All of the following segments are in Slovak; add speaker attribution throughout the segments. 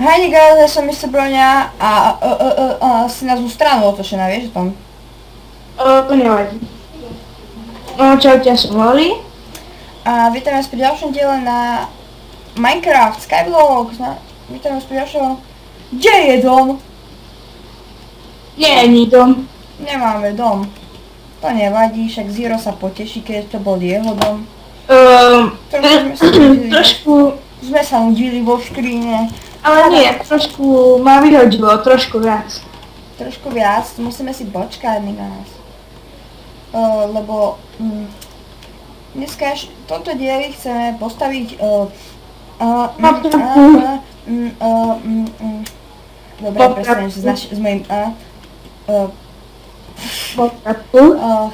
Speaker 1: Hej Nigel, ja som Mr. Broňa a si na zlú stranu otočená, vieš o tom?
Speaker 2: To nevadí. No čaute, ja som Loli.
Speaker 1: A vítam vás pri ďalšom diele na Minecraft Skyblock. Vítam vás pri ďalšom... Kde je dom?
Speaker 2: Nie, nie dom.
Speaker 1: Nemáme dom. To nevadí, však Zero sa poteší, keď to bol jeho dom.
Speaker 2: Trošku...
Speaker 1: Sme sa nudili vo škríne.
Speaker 2: Ale nie, trošku ma vyhodilo, trošku viac.
Speaker 1: Trošku viac, musíme si počkať na nás. Lebo dneska toto diely chceme postaviť dobre, prestanem sa s mojím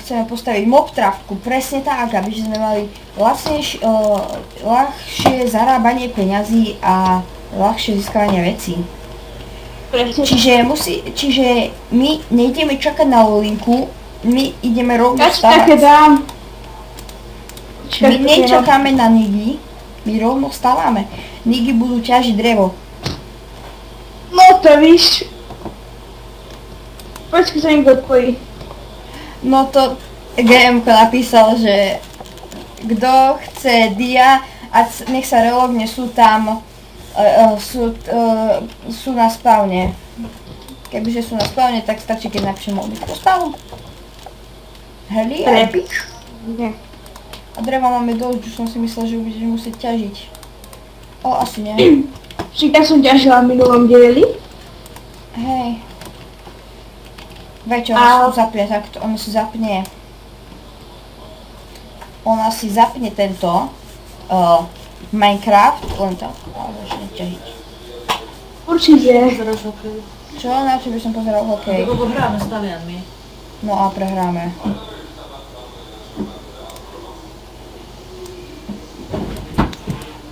Speaker 1: chceme postaviť mob trafku, presne tak, aby sme mali ľahšie zarábanie peňazí a ľahšie získavanie vecí. Čiže my nejdeme čakať na Lolinku, my ideme rovno stavať. My nečakáme na Nigy, my rovno stavíme. Nigy budú ťažiť drevo.
Speaker 2: No to víš. Počkej sa niekto odpojí.
Speaker 1: No to GMko napísal, že kto chce dia a nech sa relogne, sú tam sú na spawne. Kebyže sú na spawne, tak stačí, keď napíšem modlitbu stavu. Heli,
Speaker 2: Nie.
Speaker 1: a dreva máme dosť, už som si myslel, že budeš musieť ťažiť. Asi nie.
Speaker 2: Však ja som ťažila v minulom dieli.
Speaker 1: Hej. Veď ona si zapne takto, ona si zapne. Ona si zapne tento Minecraft, len tak, ale už neťažiť.
Speaker 2: Určite.
Speaker 3: Pozeráš hokej?
Speaker 1: Čo? Na čo by som pozeral hokej?
Speaker 3: Lebo hráme s Talianmi.
Speaker 1: No a prehráme.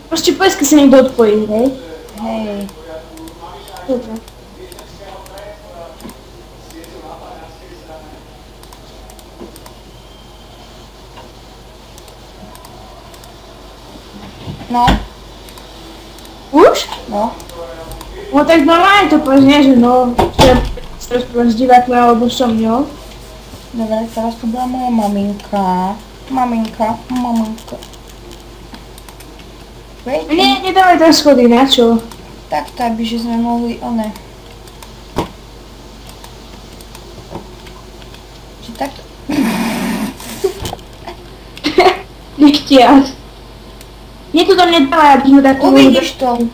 Speaker 2: Proste povedz, keď sa niekto odpojí, hej?
Speaker 1: Hej.
Speaker 2: Dobre.
Speaker 1: No.
Speaker 2: Už?
Speaker 1: No.
Speaker 2: No tak normálne to povedz, nie, že no, že sa rozprávať s divákmi alebo so mňou.
Speaker 1: Dobre, teraz tu bola moja maminka. Maminka. Wait.
Speaker 2: Nie, nedávaj tam schody, na čo?
Speaker 1: Takto, aby že sme mohli one. Že takto.
Speaker 2: Nechtiaľ. Nie to tam nedávaj, aby sme takto...
Speaker 1: Uvidíš to.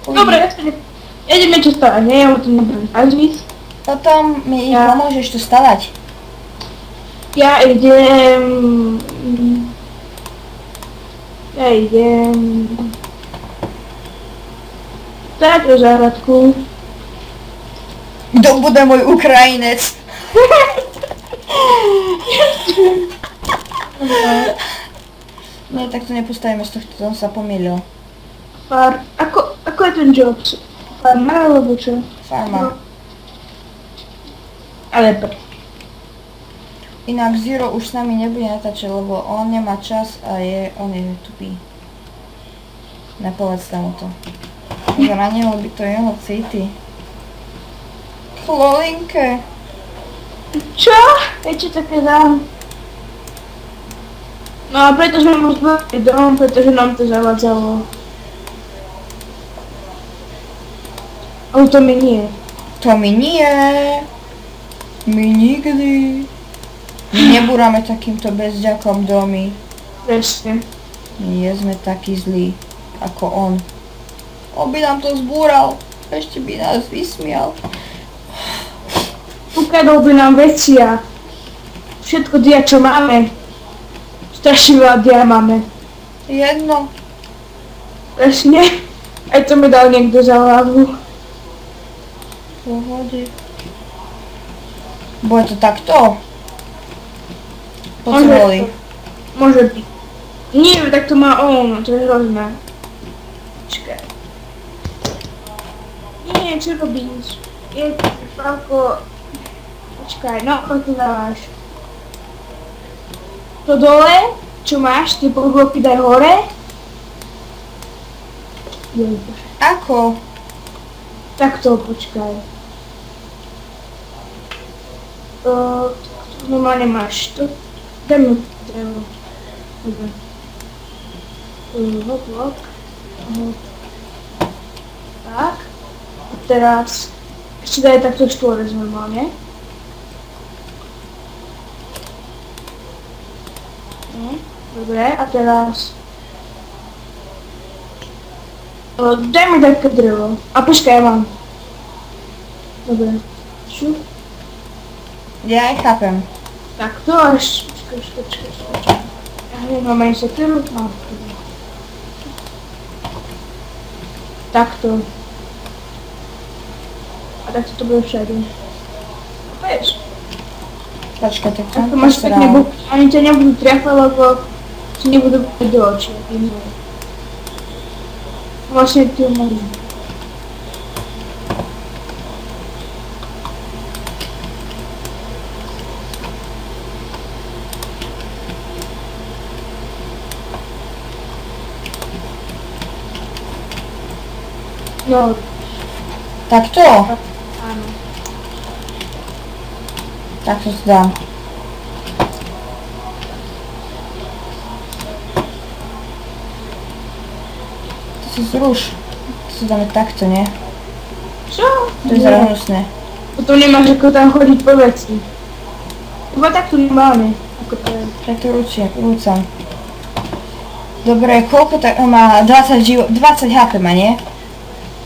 Speaker 2: Dobre, ideme čo stavať, hej? Ja mu to nebudem hazviť.
Speaker 1: Potom mi pomôžeš to stavať.
Speaker 2: Ja idem... Tak do záhradku.
Speaker 1: Kto bude môj Ukrajinec? Nie, tak to nepostavíme, z tohto som sa pomýlil.
Speaker 2: Ako je ten job? Farma alebo čo?
Speaker 1: Farma.
Speaker 2: Ale pre.
Speaker 1: Inak Zero už s nami nebude natáčať, lebo on nemá čas a on je tupý. Nepovedz mu to. Zranilo by to jeho city. Lolinke.
Speaker 2: Čo? Viete, také dám. No a preto sme mu zbavili dom, pretože nám to zavadzalo. Ale to mi nie.
Speaker 1: To mi nie. My nikdy. My nebúrame takýmto bezďakom domy.
Speaker 2: Presne.
Speaker 1: My nie sme takí zlí, ako on. On by nám to zbúral. Ešte by nás vysmial.
Speaker 2: Ukradol by nám veci a všetko dia, čo máme. Strašne veľa dia máme.
Speaker 1: Jedno.
Speaker 2: Presne. Aj to mi dal niekto za hlavu.
Speaker 1: Pohode. Bude to takto? Poď.
Speaker 2: Môže byť. Nie, tak to má on, to je hrozné. Počkaj. Nie, čo robíš? Je Pálko... Počkaj, no, ako to dávaš? To dole, čo máš, tie podbloky daj hore.
Speaker 1: Ako?
Speaker 2: Takto, počkaj. Normálne máš to. Daj mi drevo. Dobre. Hop, hop. Hop. Tak. A teraz ešte daj takto štvorec normálne. Dobre, a teraz daj mi také drevo. A počkaj, ja mám. Dobre. Šup.
Speaker 1: Ja aj chápem.
Speaker 2: Takto až... Počkaj. Ja nemám ani sekeru. Takto. A takto to bude všade. Vieš?
Speaker 1: Počkaj, tak
Speaker 2: Takto máš pekne buky. Ani ťa nebudú triafať, lebo ti nebudú buky do očí. Vlastne ty ho máš. No,
Speaker 1: Takto?
Speaker 2: áno.
Speaker 1: Takto si dám. To si zruš. To si dáme takto, nie?
Speaker 2: Čo?
Speaker 1: To je zrahnusné.
Speaker 2: Potom nemáš ako tam chodiť po veci. Iba takto normálne. Ako to je.
Speaker 1: Tak to rúcam. Dobre, koľko tak má 20 HP má, nie?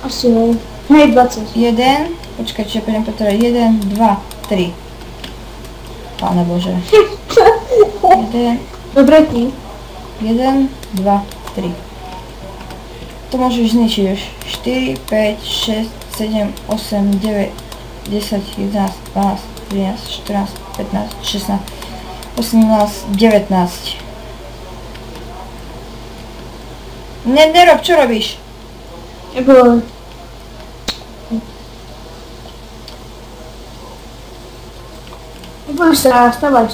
Speaker 2: Asi hej. Hej, 20.
Speaker 1: 1, počkaj, čiže pôjdem potrebať 1, 2, 3. Páne Bože. 1,
Speaker 2: Dobre, ty.
Speaker 1: 1, 2, 3. To môžeš zničiť už. 4, 5, 6, 7, 8, 9, 10, 11, 12, 13, 14, 15, 16, 18, 19. Nerob, čo robíš?
Speaker 2: Nebolo. Neboj sa, stávaj.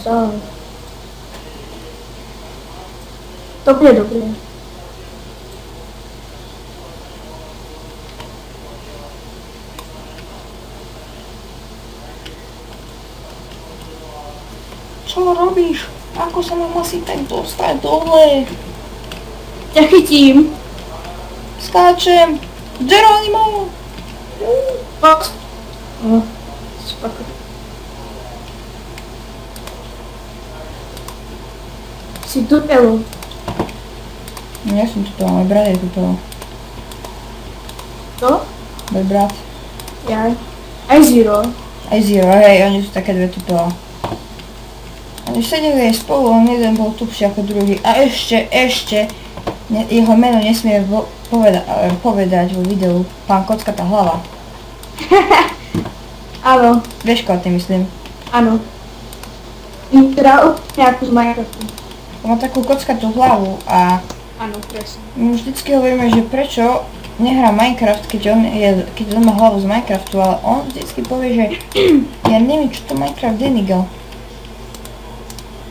Speaker 2: To bude dobré.
Speaker 1: Čo robíš? Ako sa mám asi tak dostať dole?
Speaker 2: Ťa chytím.
Speaker 1: Skáčem! Geronimo!
Speaker 2: Poď. No, spoko. Si tutelo.
Speaker 1: Ja som tu môj brat je tu.
Speaker 2: To?
Speaker 1: Môj brat.
Speaker 2: Jaj. Aj Zero.
Speaker 1: Aj Zero, hej, oni sú také dve tupelo. Oni sedeli aj spolu, on jeden bol tupší ako druhý. A ešte, jeho meno nesmie povedať vo videu. Pán Kockatá hlava.
Speaker 2: Áno,
Speaker 1: Vieš, koho ty myslím?
Speaker 2: áno. Teda nejakú z Minecraftu.
Speaker 1: On má takú kockatú hlavu a
Speaker 2: Áno, presne.
Speaker 1: my vždycky hovoríme, že prečo nehrá Minecraft, keď on má hlavu z Minecraftu, ale on vždycky povie, že ja neviem, čo to Minecraft je, nigel.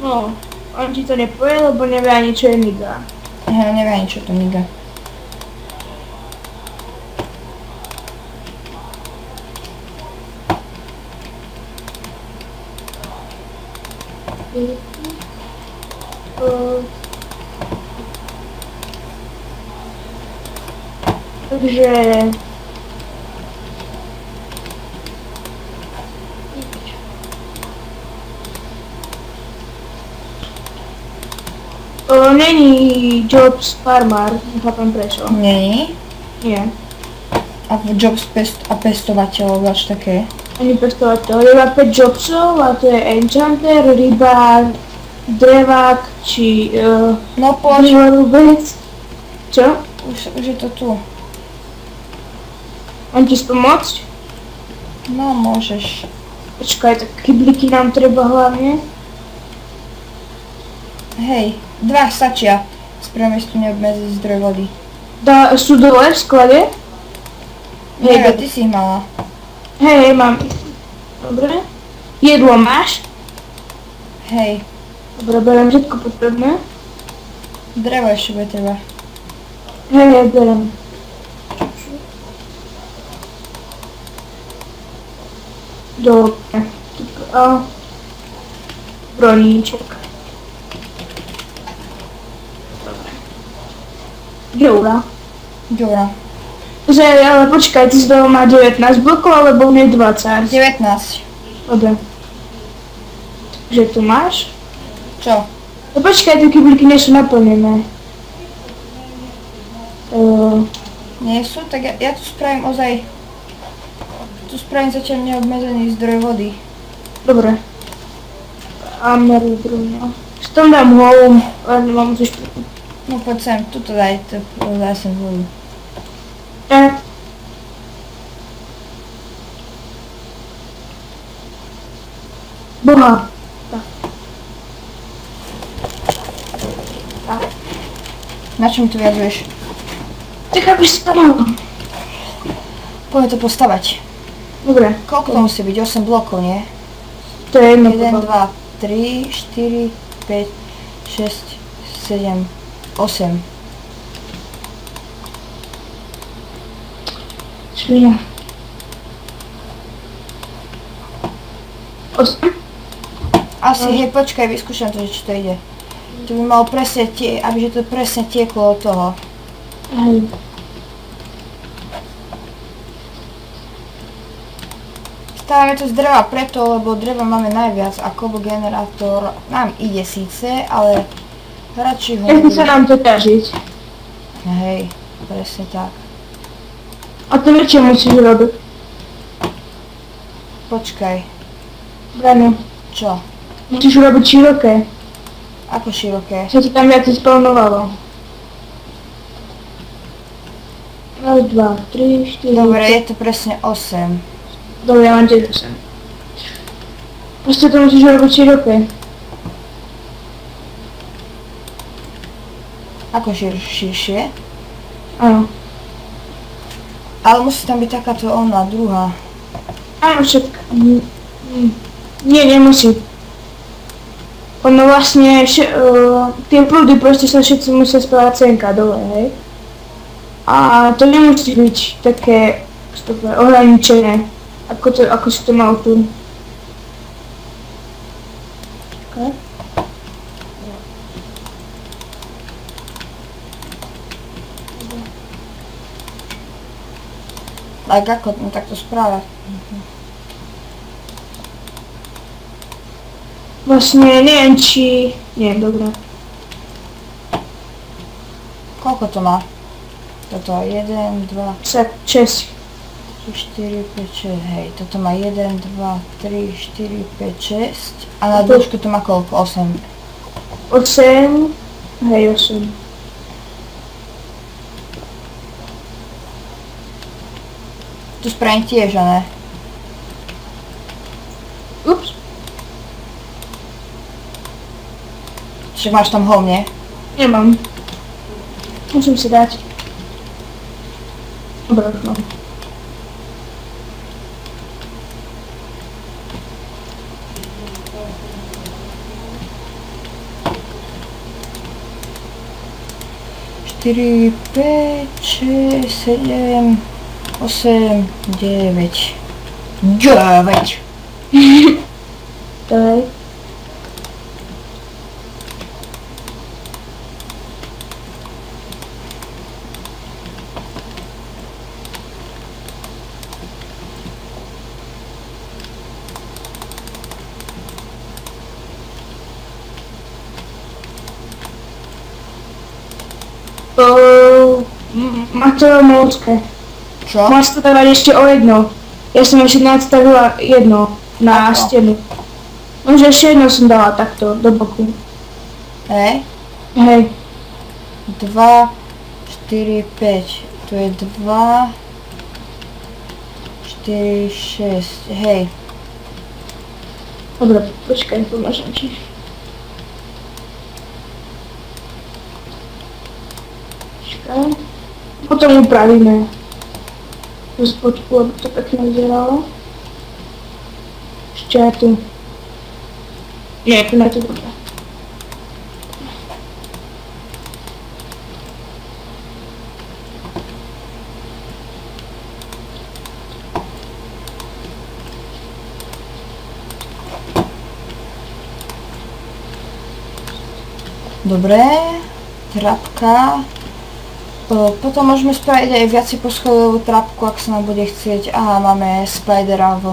Speaker 2: No, on ti to nepovie, lebo nevie ani čo je niga.
Speaker 1: Ja neviem ani, čo to niga.
Speaker 2: Takže... To není Jobs farmár, nechápem prečo.
Speaker 1: Není?
Speaker 2: Nie.
Speaker 1: A v Jobs pestovateľov až také.
Speaker 2: Ani pestovateľ. Je iba 5 Jobsov a to je enchanter, rybár, drevák, či...
Speaker 1: No poď,
Speaker 2: Drevorúbec. Čo?
Speaker 1: už je to tu.
Speaker 2: Mám ti spomôcť?
Speaker 1: No môžeš.
Speaker 2: Počkaj, tak kybliky nám treba hlavne.
Speaker 1: Hej, 2 stačia. Spravíme si tu neobmedziť zdroj vody.
Speaker 2: Sú dole v sklade?
Speaker 1: Neviem, ty si ich mala.
Speaker 2: Hej, mám. Dobre. Jedlo máš?
Speaker 1: Hej,
Speaker 2: Dobre, berem všetko potrebné.
Speaker 1: drevo ešte bude treba.
Speaker 2: Hej, berem. Dobre. A broníček. Dobre. Ďura.
Speaker 1: Ďura.
Speaker 2: Že, ale počkaj, ty si toho má 19 blokov, alebo nie 20?
Speaker 1: 19.
Speaker 2: Dobre. Že tu máš?
Speaker 1: Čo?
Speaker 2: No počkaj, tie kyblíky nie sú naplnené.
Speaker 1: Nie sú? Tak ja tu spravím ozaj... Tu spravím zatiaľ neobmedzený zdroj vody.
Speaker 2: Dobre. Amerbruna. S tom dám home, ale nemám musíš...
Speaker 1: No poď sem, tuto daj sem vodu.
Speaker 2: Boha.
Speaker 1: Na čo mi to vyjadruješ?
Speaker 2: Tak aby si pomohol.
Speaker 1: Poďme to postavať.
Speaker 2: Dobre.
Speaker 1: Koľko to musí byť? 8 blokov, nie?
Speaker 2: To je jedno.
Speaker 1: 1, 2, 3, 4, 5, 6, 7, 8.
Speaker 2: Svinia. 8?
Speaker 1: Asi, hej, počkaj, vyskúšam to, že či to ide. To by malo presne aby to presne tieklo od toho.
Speaker 2: Hej.
Speaker 1: Stávame to z dreva preto, lebo dreva máme najviac a kobogenerátor nám ide síce, ale radšej ho...
Speaker 2: Nechce sa nám to ťažiť.
Speaker 1: Hej, presne tak.
Speaker 2: A to čo musíš robiť?
Speaker 1: Počkaj,
Speaker 2: Brano,
Speaker 1: čo?
Speaker 2: musíš robiť široké.
Speaker 1: Ako široké?
Speaker 2: Sa ti tam viac spelnovalo. 1, 2, 3, 4...
Speaker 1: Dobre, je to presne 8.
Speaker 2: Dobre, ja mám tiež 8. Proste to musíš robiť široké.
Speaker 1: Ako širšie?
Speaker 2: Áno.
Speaker 1: Ale musí tam byť takáto ona, druhá.
Speaker 2: Áno, všetko. Nie, nemusí. Ono vlastne, tie prúdy proste sa všetci musia spávať senka dole, hej. A to nemusí byť také ohraničené, ako si to mal tu. Okay.
Speaker 1: Tak ako, no tak to správa.
Speaker 2: Vlastne neviem či... Nie, dobré.
Speaker 1: Koľko to má? Toto 1, 2,
Speaker 2: 6.
Speaker 1: 3, 4, 5, 6, hej. Toto má 1, 2, 3, 4, 5, 6. A na dĺžku to má koľko? 8.
Speaker 2: 8. Hej, 8.
Speaker 1: Tu spravím tiež, a ne?
Speaker 2: Ups.
Speaker 1: Však máš tam home, nie?
Speaker 2: Nemám. Musím si dať. Dobre, už mám.
Speaker 1: Štyri, 5, 6, 7, 8, 9. 9!
Speaker 2: Daj. Mateo Moucké.
Speaker 1: Čo?
Speaker 2: Máš to dávať ešte o jedno. Ja som ešte nastavila jedno na
Speaker 1: Ako?
Speaker 2: stenu. Môže ešte jedno som dala takto do boku.
Speaker 1: Hej?
Speaker 2: Hej.
Speaker 1: 2, 4, 5. Tu je 2, 4, 6. Hej.
Speaker 2: Dobre, počkaj, pomôžem ti. Počkaj. Potom upravíme. Do spodku, aby to pekne vyzeralo. Ešte aj tu. Nie, tu na to dobré.
Speaker 1: Dobre, trapka. Potom môžeme spraviť aj viacej poschodovú trapku, ak sa nám bude chcieť. Aha, máme spidera v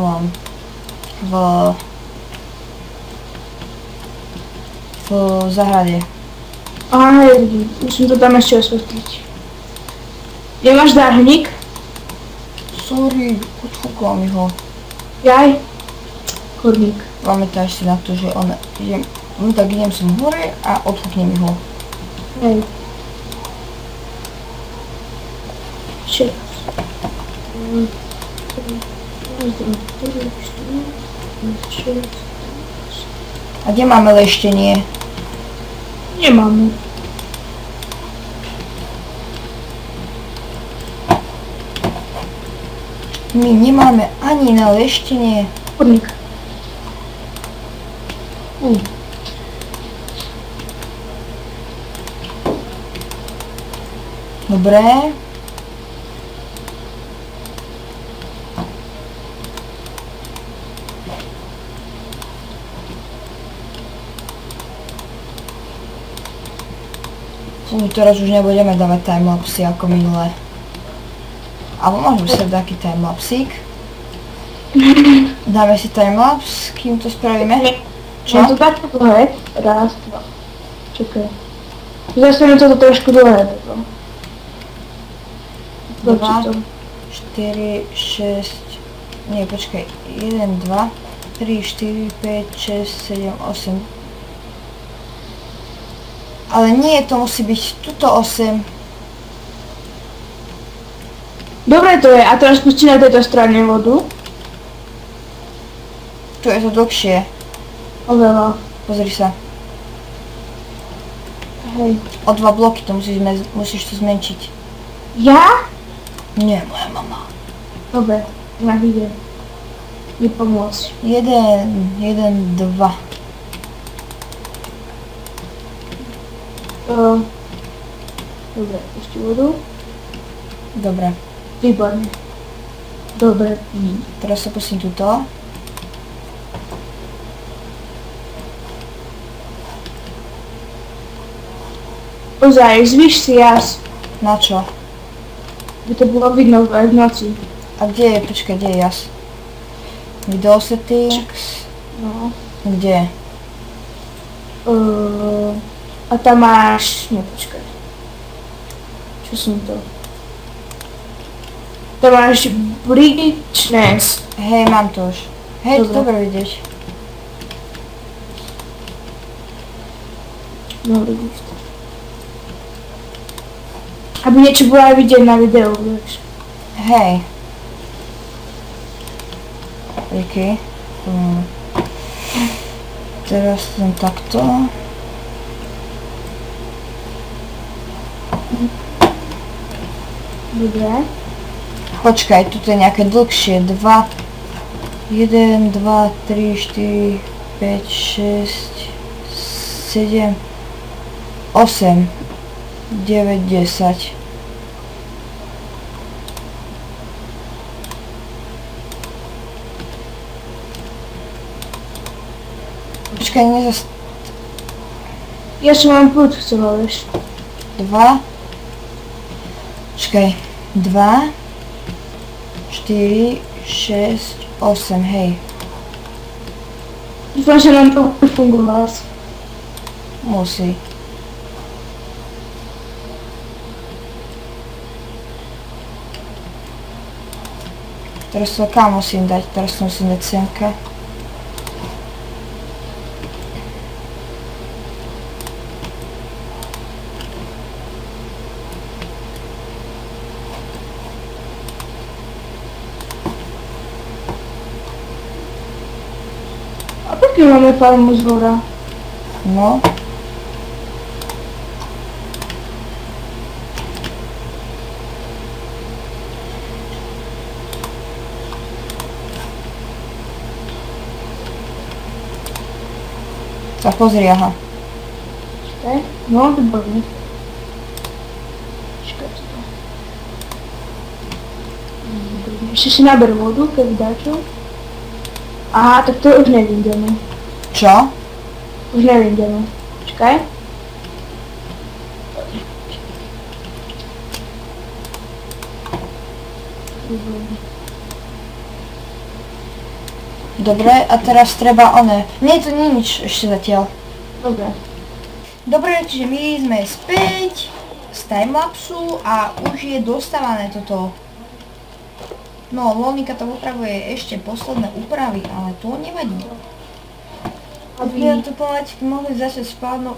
Speaker 1: záhrade.
Speaker 2: Aha, hej, musím to tam ešte osvetliť. Nemáš dárnik?
Speaker 1: Sorry, odfúkla mi ho.
Speaker 2: Jaj. Kurník.
Speaker 1: Pamätáš si na to, že tak idem som hore a odfúkne mi ho.
Speaker 2: Hej. Čas.
Speaker 1: A kde máme leštenie?
Speaker 2: Nemáme.
Speaker 1: My nemáme ani na leštenie.
Speaker 2: Kurník.
Speaker 1: Dobre. Teraz už nebudeme dávať timelapsy ako minule. Alebo môžeme si dať taký timelapsík. Dáme si timelaps, kým to spravíme.
Speaker 2: Čo? Je to také dlhé. Raz, dva. Čakaj. Zase mi toto trošku dlhé.
Speaker 1: 2, 4, 6, nie počkaj, 1, 2, 3, 4, 5, 6, 7, 8. Ale nie, to musí byť tuto 8.
Speaker 2: Dobre to je, a teraz pustí na tejto strane vodu.
Speaker 1: Tu je to dlhšie.
Speaker 2: Oveľa.
Speaker 1: Pozri sa.
Speaker 2: Hej.
Speaker 1: O 2 bloky to musíš to zmenšiť.
Speaker 2: Ja?
Speaker 1: Nie, moja mama.
Speaker 2: Dobre, ja idem. Mi pomôcť.
Speaker 1: 1, 1, 2.
Speaker 2: Dobre, pustí vodu.
Speaker 1: Dobre.
Speaker 2: Výborne. Dobre.
Speaker 1: Teraz sa pustím tuto.
Speaker 2: Ozaj, zvýš si jas.
Speaker 1: Na čo?
Speaker 2: By to bolo vidno aj v noci.
Speaker 1: A kde je? Počkaj, kde je jas? Video settings.
Speaker 2: No.
Speaker 1: Kde?
Speaker 2: A tam máš... Nie, počkaj. Čo som to? Tam máš Brightness.
Speaker 1: Hej, mám to už. Hej, to dobre vidieť.
Speaker 2: No, vidíš to. Aby niečo bolo aj vidieť na videu, vieš.
Speaker 1: Hej. OK. Teraz len takto.
Speaker 2: Dobre.
Speaker 1: Počkaj, tu je nejaké dlhšie. 2, 1, 2, 3, 4, 5, 6, 7, 8, 9, 10. Počkaj,
Speaker 2: Ja som mám prúd chcela, vieš.
Speaker 1: 2. Počkaj. 2, 4, 6, 8, hej.
Speaker 2: Dúfam, že nám to fungovalo.
Speaker 1: Musí. Teraz to kam musím dať? Teraz to musím dať semka.
Speaker 2: A pokiaľ máme farmu z hora?
Speaker 1: No. Tak pozri, aha.
Speaker 2: Čakaj. No, výborne. Čakaj to. Výborne. Ešte si naber vodu, keď dáčo. Aha, tak to už nevidíme.
Speaker 1: Čo?
Speaker 2: Už nevidíme. Čakaj.
Speaker 1: Dobre, a teraz treba one. Nie, to nie je nič ešte zatiaľ.
Speaker 2: Dobre.
Speaker 1: Dobre, čiže my sme späť z timelapsu a už je dostávané toto. No, Lonika to upravuje ešte posledné úpravy, ale to nevadí. Aby nám to pomaličky mohli začať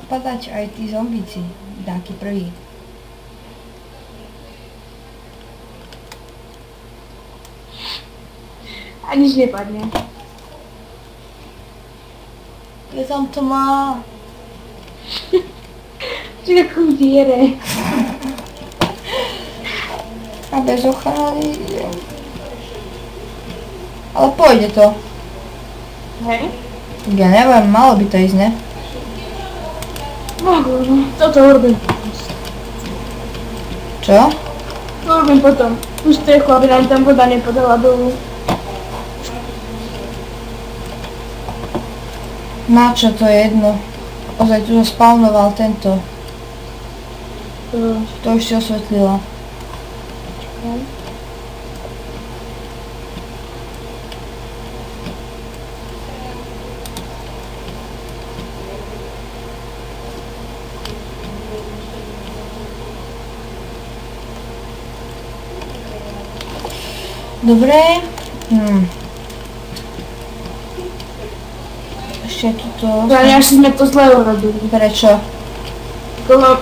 Speaker 1: padať aj tí zombíci. Taký prvý.
Speaker 2: A nič nepadne.
Speaker 1: Je tam tma.
Speaker 2: Čiže ako v diere.
Speaker 1: A bez ochrany. Ale pôjde to.
Speaker 2: Hej?
Speaker 1: Ja neviem, malo by to ísť, ne?
Speaker 2: Toto urobím.
Speaker 1: Čo?
Speaker 2: To urobím potom. Tú strechu, aby nám tam voda nepadala dolu.
Speaker 1: Na čo to je jedno? Ozaj tu spawnoval tento. To už si osvetlila. Dobre. Ešte tuto...
Speaker 2: Ja asi sme to zle urobili.
Speaker 1: Prečo?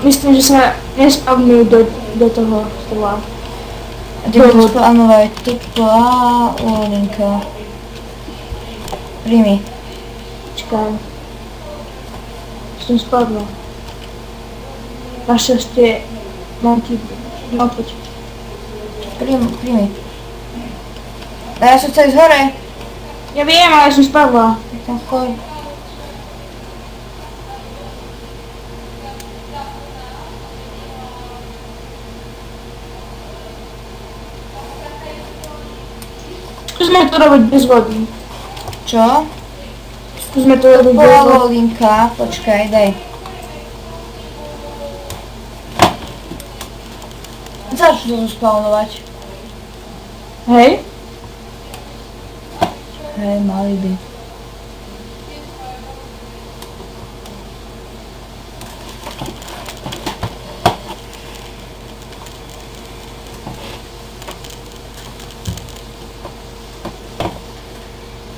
Speaker 2: Myslím, že sa nespavnujú do toho stola.
Speaker 1: Kde budú splánovať teplá Lolinka. Príjmi.
Speaker 2: Počkaj. Som spadla. Našťastie mám ti... No počkaj.
Speaker 1: Príjmi. A ja som chcel ísť hore.
Speaker 2: Ja viem, ale som spadla.
Speaker 1: Tak tam choď.
Speaker 2: Skúsme to robiť bez vody.
Speaker 1: Čo?
Speaker 2: Skúsme to robiť bez
Speaker 1: Bola
Speaker 2: vody.
Speaker 1: Lolinka. Počkaj, daj. Začnu to spawnovať.
Speaker 2: Hej?
Speaker 1: Hej, mali by.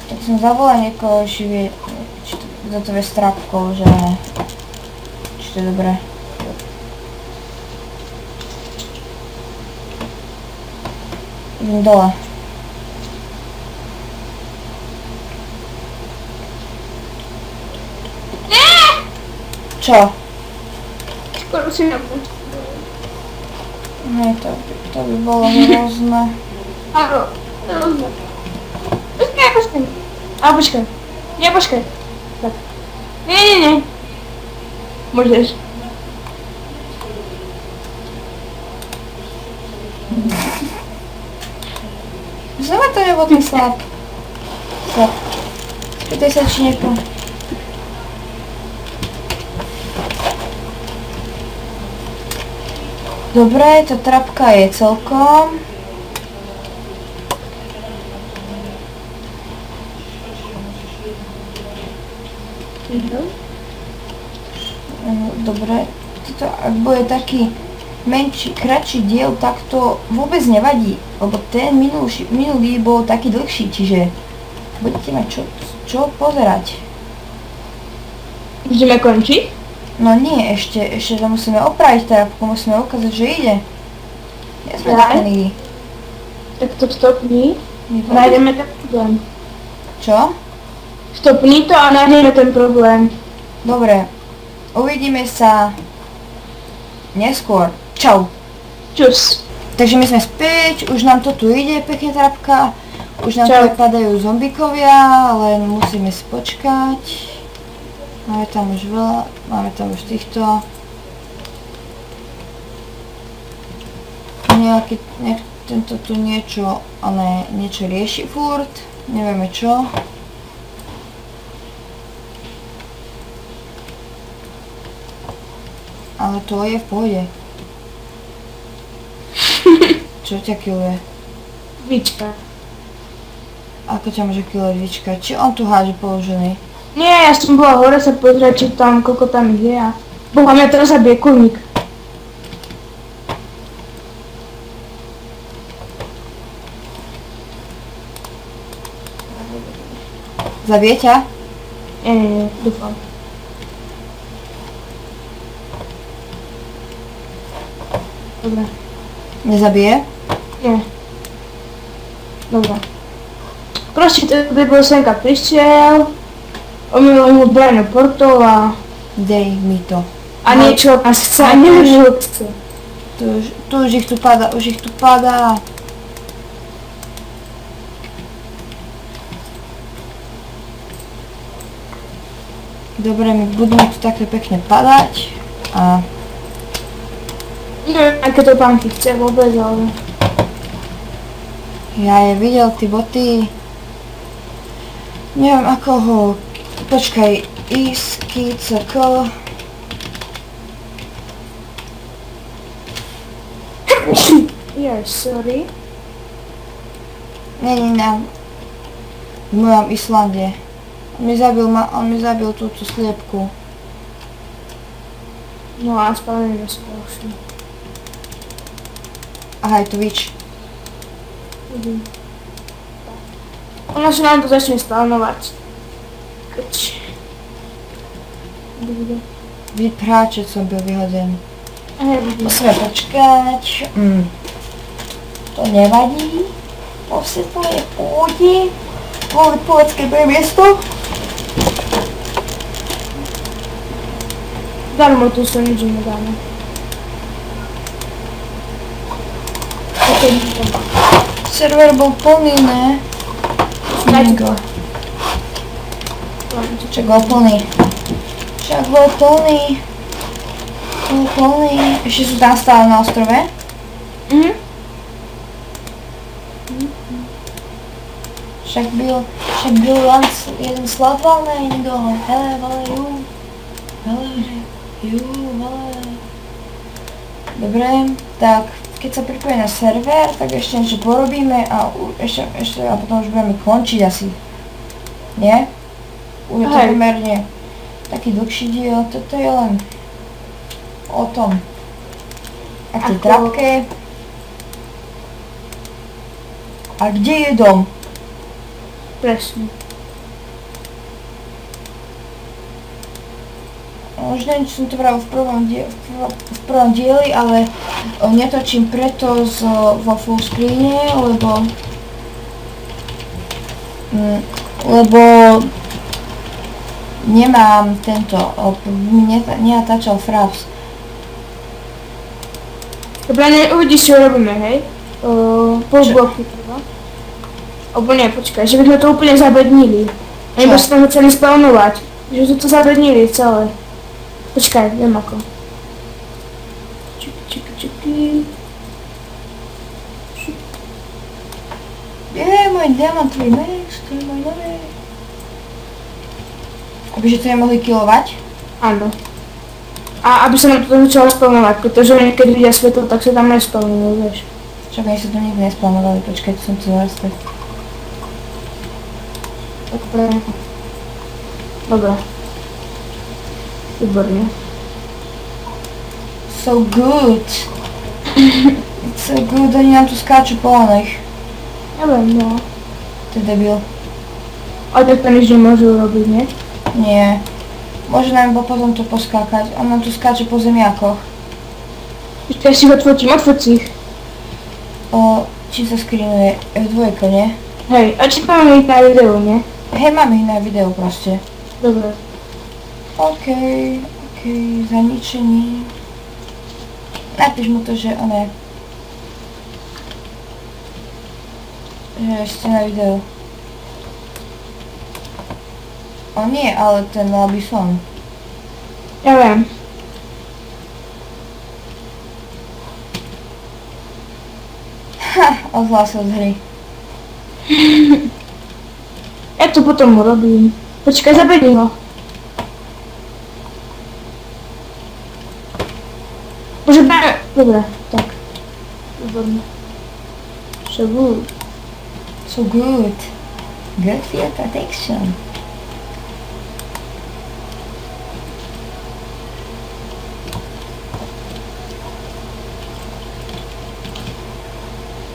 Speaker 1: Tak som zavolal niekoho, či vie, či to vie s trapkou, že... Či to je dobré. Idem dole. Čo?
Speaker 2: Skoro si nebudem.
Speaker 1: Hej, to by bolo hrozné.
Speaker 2: Áno, rozumiem. Počkaj. A počkaj. Nie, počkaj. Tak. Nie. Môžeš.
Speaker 1: Znova to nebol ten slab. Spýtaj sa, či niekoho. Dobre, tá trapka je celkom. Dobre, toto ak bude taký menší, kratší diel, tak to vôbec nevadí, lebo ten minulý bol taký dlhší, čiže budete mať čo pozerať.
Speaker 2: Ideme končiť?
Speaker 1: No nie, ešte to musíme opraviť trapku, musíme ukázať, že ide. Ja sme naplnili.
Speaker 2: Tak to stopni. Nájdeme ten problém.
Speaker 1: Čo?
Speaker 2: Stopni to a nájdeme ten problém.
Speaker 1: Dobre, uvidíme sa neskôr. Čau.
Speaker 2: Čus.
Speaker 1: Takže my sme späť, už nám to tu ide, pekne trapka. Už nám
Speaker 2: Čau.
Speaker 1: tu padajú zombikovia, len musíme si počkať. Máme tam už veľa, máme tam už týchto. Tento tu niečo, ale niečo rieši furt, nevieme čo. Ale to je v pohode. Čo ťa kiluje?
Speaker 2: Víčka.
Speaker 1: Ako ťa môže killovať Vička? Či on tu háže položený?
Speaker 2: Nie, ja som bola hore sa pozrieť, či tam, koľko tam ich je a... Boha, mňa teraz zabije kurník.
Speaker 1: Zabije ťa?
Speaker 2: Nie, dúfam. Dobre.
Speaker 1: Nezabije?
Speaker 2: Nie. Dobre. Proste by bol senka prišiel, omýl mu zbrojnú portov a...
Speaker 1: Dej mi to.
Speaker 2: A niečo od nás chce, a neviem, čo chce.
Speaker 1: Tu už ich tu padá, už ich tu padá. Dobre, my budeme tu takto pekne padať a...
Speaker 2: Neviem, aké to pánky chce vôbec, ale...
Speaker 1: Ja je videl, ty boty. Neviem ako ho... Počkaj, isky, cko...
Speaker 2: Yes, sorry.
Speaker 1: Nie. V mojom Islande. On mi zabil túto sliepku.
Speaker 2: No a spavneme spoločne.
Speaker 1: Aha, je tu Witch.
Speaker 2: Ona sa nám to začne spavnovať. Krč.
Speaker 1: Vypráčec som byl vyhodený. Musíme
Speaker 2: Hej,
Speaker 1: počkať. To nevadí. Všetko je v pohode. Povedz, keď bude miesto.
Speaker 2: darmo tu sú nič nedáme.
Speaker 1: Server bol plný, ne?
Speaker 2: Dajte
Speaker 1: Bingo. Však bol plný. Však bol plný. Ešte sú tam stále na ostrove? Však byl jeden sladvalný někdo. Hele, Dobre, tak keď sa pripojí na server, tak ešte niečo porobíme a a potom už budeme končiť asi. Nie? Už je to pomerne taký dlhší diel, toto je len o tom. A tej trapke. A kde je dom?
Speaker 2: Presne.
Speaker 1: Už neviem, či som to pravil v prvom dieli, ale netočím preto vo full screene, lebo nemám tento, nenatáčal Fraps.
Speaker 2: Dobre, uvidíš, čo robíme, hej? Pol bloku treba. Alebo nie, počkaj, že by sme to úplne zabednili. Nebo sa tam chceli spawnovať. Že sme to zabednili celé. Počkaj, viem ako. Čuky.
Speaker 1: Je môj diamantový meč, to je môj nové. Abyže to nemohli killovať?
Speaker 2: Áno. A aby sa nám to začalo spawnovať, pretože keď vidia svetlo, tak sa tam nespawnujú, vieš.
Speaker 1: Však oni sa to nikdy nespawnovali, počkaj, to som to zarazil.
Speaker 2: Dobre. Výborne.
Speaker 1: So good. It's so good, oni nám tu skáču po onech.
Speaker 2: Neviem, no.
Speaker 1: To je debil.
Speaker 2: A tak to nič nemôžu robiť, nie?
Speaker 1: Nie. Môže nám iba potom to poskákať. On nám tu skáče po zemiakoch.
Speaker 2: Ešte ja si ho odfotím, odfoť si ich.
Speaker 1: Či sa screenuje F2, nie?
Speaker 2: Hej, a či máme ich na videu, nie?
Speaker 1: Hej, máme ich na video proste.
Speaker 2: Dobre.
Speaker 1: OK, zaničení. Napíš mu to, že on je... Že ešte na videu. On nie, ale ten Labison.
Speaker 2: Ja viem.
Speaker 1: Odhlásil z hry.
Speaker 2: Ja to potom urobím. Počkaj, zabedni ho. Dobre, tak. Výborné. Šabu.
Speaker 1: So good. Good field protection.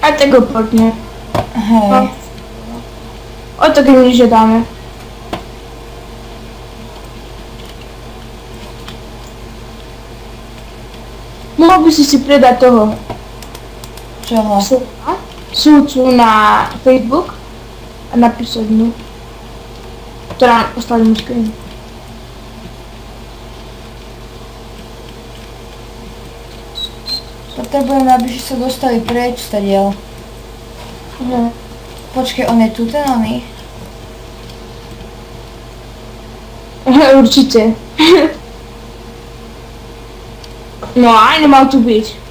Speaker 2: A tego podnie.
Speaker 1: Hej.
Speaker 2: O to geniusze dáme. Mohol by si predať toho
Speaker 1: Čoho?
Speaker 2: súdcu na Facebook a napísať mu, ktorá poslali mu screen.
Speaker 1: Potrebujeme, aby sa dostali preč stadiaľ. Počkej, on je tu ten oný?
Speaker 2: Určite. No aj nemal tu byť.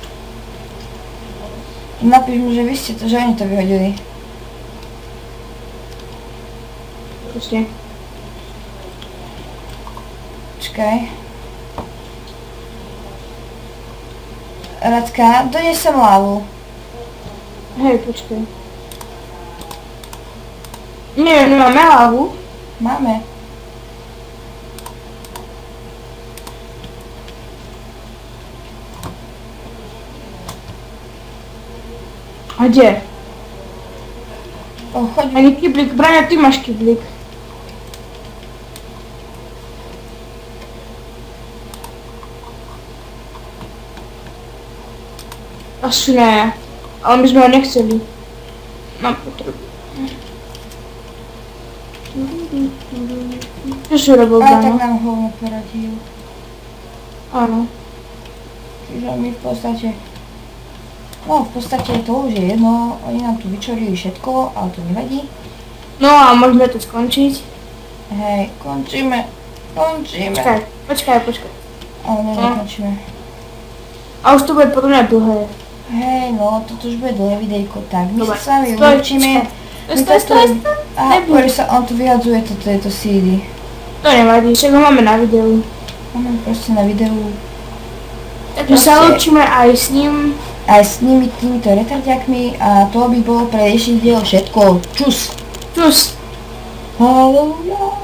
Speaker 1: Napíš mu, že vy ste to, že oni to vyhodili.
Speaker 2: Proste.
Speaker 1: Počkaj. Radka, dones sem lávu.
Speaker 2: Hej, počkaj. Nie, nemáme lávu.
Speaker 1: Máme.
Speaker 2: A kde?
Speaker 1: Choď.
Speaker 2: Ani kyblík. Braňa, ty máš kyblík. Asi ne. Ale my sme ho nechceli. Mám potrebu. Čo si urobil,
Speaker 1: Ale tak
Speaker 2: Braňo?
Speaker 1: nám hovno poradil.
Speaker 2: Áno.
Speaker 1: Čiže my v podstate... No, v podstate to už je jedno, oni nám tu vyčorili všetko, ale to nevadí.
Speaker 2: No a môžeme to skončiť.
Speaker 1: Hej, končíme.
Speaker 2: Počkaj.
Speaker 1: Ale nezakončíme.
Speaker 2: A už to bude podľa mňa dlhé.
Speaker 1: Hej, no, toto už bude dlhé videjko, tak my
Speaker 2: Dobre,
Speaker 1: sa s vami
Speaker 2: stoj,
Speaker 1: učíme.
Speaker 2: Stoj.
Speaker 1: Aha, povie sa, on tu vyhadzuje toto CD.
Speaker 2: To nevadí, však ho máme na videu.
Speaker 1: Máme proste na videu.
Speaker 2: Takže sa učíme aj s ním.
Speaker 1: Aj s nimi, týmito retardiakmi a to by bolo pre dnešný diel všetko. Čus!
Speaker 2: Čus!
Speaker 1: Halleluja!